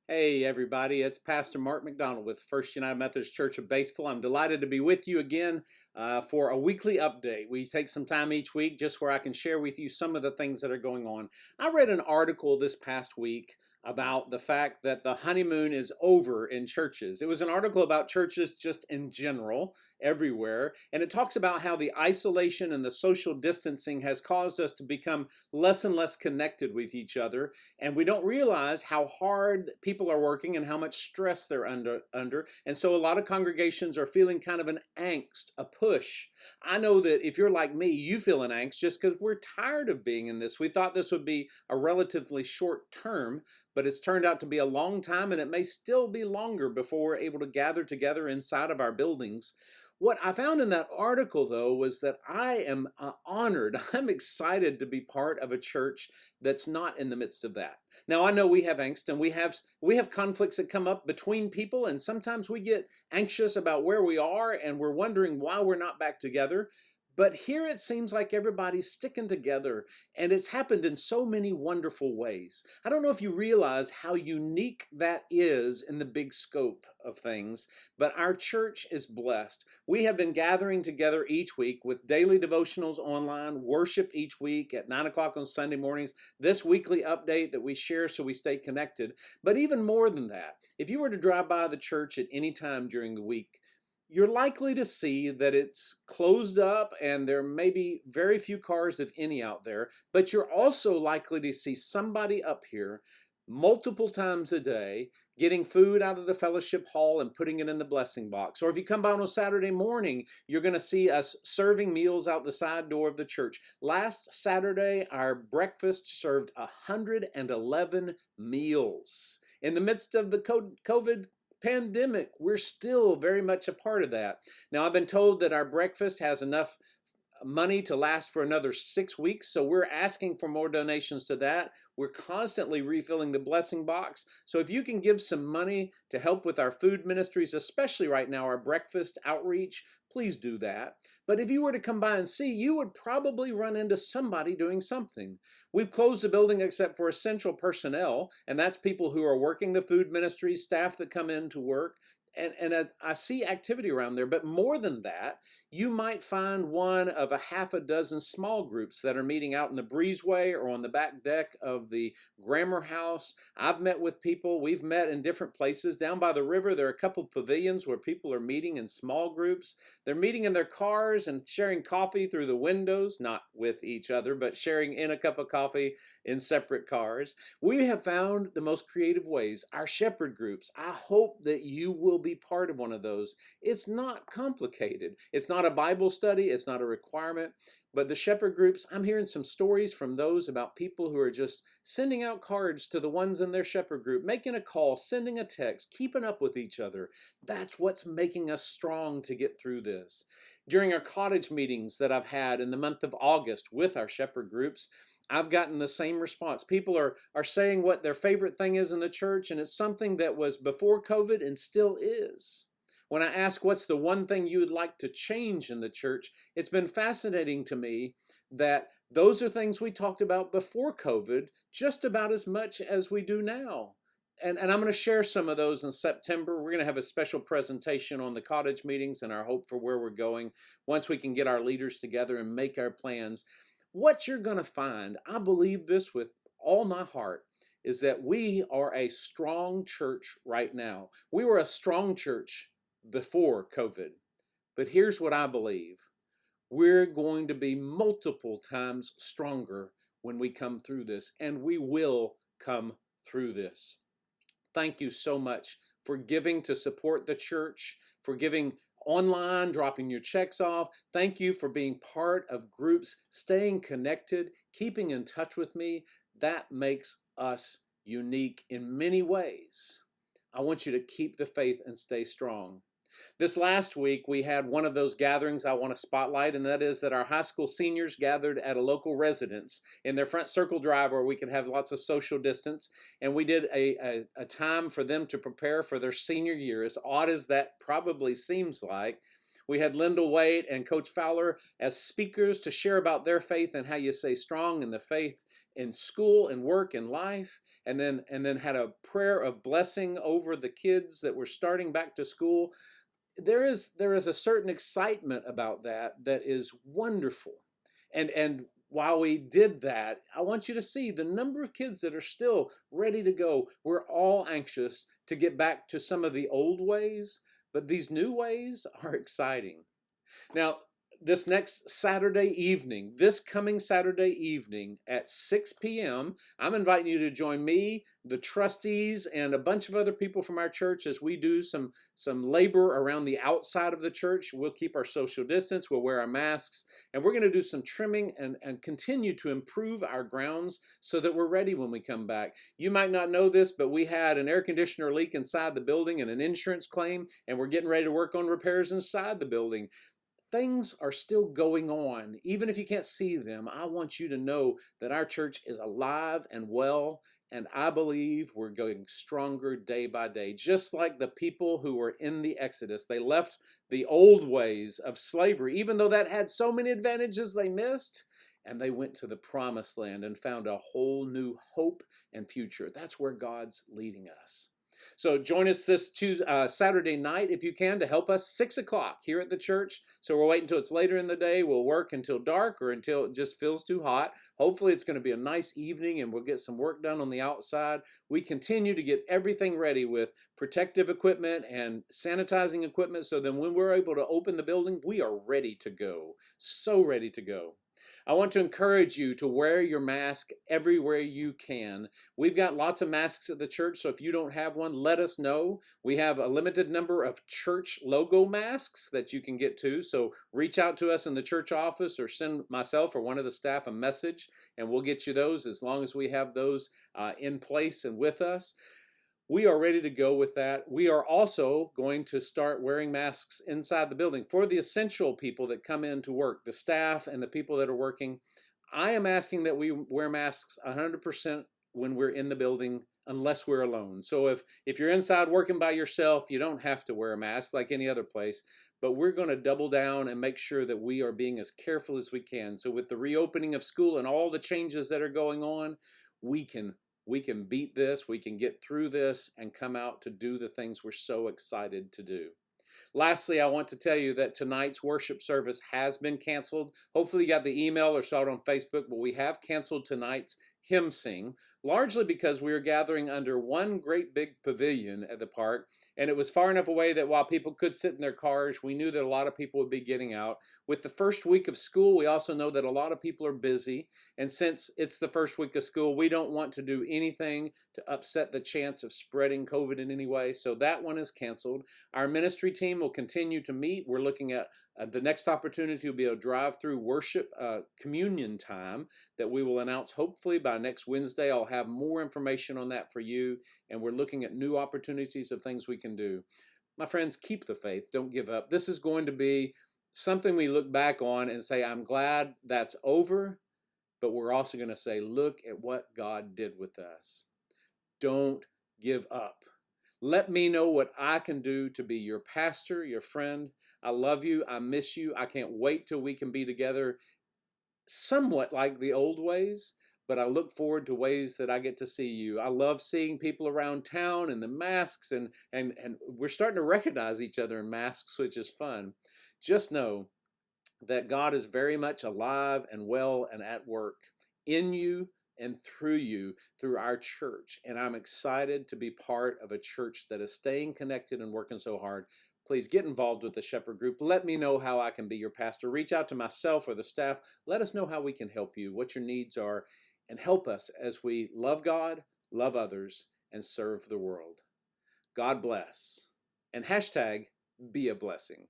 Hey everybody, it's Pastor Mark McDonald with First United Methodist Church of Batesville. I'm delighted to be with you again for a weekly update. We take some time each week just where I can share with you some of the things that are going on. I read an article this past week about the fact that the honeymoon is over in churches. It was an article about churches just in general, everywhere, and it talks about how the isolation and the social distancing has caused us to become less and less connected with each other, and we don't realize how hard people are working and how much stress they're under. And so a lot of congregations are feeling kind of an angst, a push. I know that if you're like me, you feel an angst just because we're tired of being in this. We thought this would be a relatively short term, but it's turned out to be a long time, and it may still be longer before we're able to gather together inside of our buildings. What I found in that article, though, was that I am honored. I'm excited to be part of a church that's not in the midst of that. Now, I know we have angst and we have conflicts that come up between people, and sometimes we get anxious about where we are and we're wondering why we're not back together. But here it seems like everybody's sticking together, and it's happened in so many wonderful ways. I don't know if you realize how unique that is in the big scope of things, but our church is blessed. We have been gathering together each week with daily devotionals online, worship each week at 9 o'clock on Sunday mornings, this weekly update that we share so we stay connected. But even more than that, if you were to drive by the church at any time during the week, you're likely to see that it's closed up and there may be very few cars, if any, out there. But you're also likely to see somebody up here multiple times a day getting food out of the fellowship hall and putting it in the blessing box. Or if you come by on a Saturday morning, you're going to see us serving meals out the side door of the church. Last Saturday, our breakfast served 111 meals. In the midst of the COVID pandemic, we're still very much a part of that. Now, I've been told that our breakfast has enough money to last for another 6 weeks, so we're asking for more donations to that. We're constantly refilling the blessing box, so if you can give some money to help with our food ministries, especially right now our breakfast outreach, please do that. But if you were to come by and see, you would probably run into somebody doing something. We've closed the building except for essential personnel, and that's people who are working the food ministries, staff that come in to work. And I see activity around there, but more than that, you might find one of a half a dozen small groups that are meeting out in the breezeway or on the back deck of the Grammar House. I've met with people. We've met in different places. Down by the river, there are a couple pavilions where people are meeting in small groups. They're meeting in their cars and sharing coffee through the windows, not with each other, but sharing in a cup of coffee in separate cars. We have found the most creative ways. Our shepherd groups, I hope that you will be part of one of those. It's not complicated. It's not a Bible study. It's not a requirement. But the shepherd groups, I'm hearing some stories from those about people who are just sending out cards to the ones in their shepherd group, making a call, sending a text, keeping up with each other. That's what's making us strong to get through this. During our cottage meetings that I've had in the month of August with our shepherd groups, I've gotten the same response. People are saying what their favorite thing is in the church, and it's something that was before COVID and still is. When I ask what's the one thing you would like to change in the church, it's been fascinating to me that those are things we talked about before COVID just about as much as we do now. And I'm going to share some of those in September. We're going to have a special presentation on the cottage meetings and our hope for where we're going once we can get our leaders together and make our plans. What you're going to find, I believe this with all my heart, is that we are a strong church right now. We were a strong church before COVID. But here's what I believe. We're going to be multiple times stronger when we come through this, and we will come through this. Thank you so much for giving to support the church, for giving online, dropping your checks off. Thank you for being part of groups, staying connected, keeping in touch with me. That makes us unique in many ways. I want you to keep the faith and stay strong. This last week, we had one of those gatherings I want to spotlight, and that is that our high school seniors gathered at a local residence in their front circle drive where we could have lots of social distance. And we did a time for them to prepare for their senior year. As odd as that probably seems like, We had Linda Wade and Coach Fowler as speakers to share about their faith and how you stay strong in the faith in school and work and life. And then had a prayer of blessing over the kids that were starting back to school. There is a certain excitement about that is wonderful. And while we did that, I want you to see the number of kids that are still ready to go. We're all anxious to get back to some of the old ways, but these new ways are exciting. Now, this coming Saturday evening at 6 p.m., I'm inviting you to join me, the trustees, and a bunch of other people from our church as we do some labor around the outside of the church. We'll keep our social distance, we'll wear our masks, and we're going to do some trimming and continue to improve our grounds so that we're ready when we come back. You might not know this, but we had an air conditioner leak inside the building and an insurance claim, and we're getting ready to work on repairs inside the building. Things are still going on. Even if you can't see them, I want you to know that our church is alive and well, and I believe we're going stronger day by day. Just like the people who were in the Exodus, they left the old ways of slavery, even though that had so many advantages they missed, and they went to the promised land and found a whole new hope and future. That's where God's leading us. So join us this Saturday night, if you can, to help us, 6 o'clock here at the church. So we'll wait until it's later in the day. We'll work until dark or until it just feels too hot. Hopefully it's going to be a nice evening and we'll get some work done on the outside. We continue to get everything ready with protective equipment and sanitizing equipment so then when we're able to open the building, we are ready to go. So ready to go. I want to encourage you to wear your mask everywhere you can. We've got lots of masks at the church, so if you don't have one, let us know. We have a limited number of church logo masks that you can get to, so reach out to us in the church office or send myself or one of the staff a message, and we'll get you those as long as we have those in place and with us. We are ready to go with that. We are also going to start wearing masks inside the building for the essential people that come in to work, the staff and the people that are working. I am asking that we wear masks 100% when we're in the building unless we're alone. So if you're inside working by yourself, you don't have to wear a mask like any other place, but we're going to double down and make sure that we are being as careful as we can. So with the reopening of school and all the changes that are going on, we can beat this, we can get through this and come out to do the things we're so excited to do. Lastly, I want to tell you that tonight's worship service has been canceled. Hopefully you got the email or saw it on Facebook, but we have canceled tonight's hymn sing, largely because we were gathering under one great big pavilion at the park, and it was far enough away that while people could sit in their cars, we knew that a lot of people would be getting out. With the first week of school, we also know that a lot of people are busy, and since it's the first week of school, we don't want to do anything to upset the chance of spreading COVID in any way, so that one is canceled. Our ministry team will continue to meet. We're looking at the next opportunity will be a drive-through worship communion time that we will announce hopefully by next Wednesday. I'll have more information on that for you, and we're looking at new opportunities of things we can do. My friends, keep the faith. Don't give up. This is going to be something we look back on and say, I'm glad that's over, but we're also going to say, look at what God did with us. Don't give up. Let me know what I can do to be your pastor, your friend. I love you. I miss you. I can't wait till we can be together somewhat like the old ways, but I look forward to ways that I get to see you. I love seeing people around town and the masks, and we're starting to recognize each other in masks, which is fun. Just know that God is very much alive and well and at work in you and through you, through our church. And I'm excited to be part of a church that is staying connected and working so hard. Please get involved with the Shepherd Group. Let me know how I can be your pastor. Reach out to myself or the staff. Let us know how we can help you, what your needs are, and help us as we love God, love others, and serve the world. God bless. And hashtag be a blessing.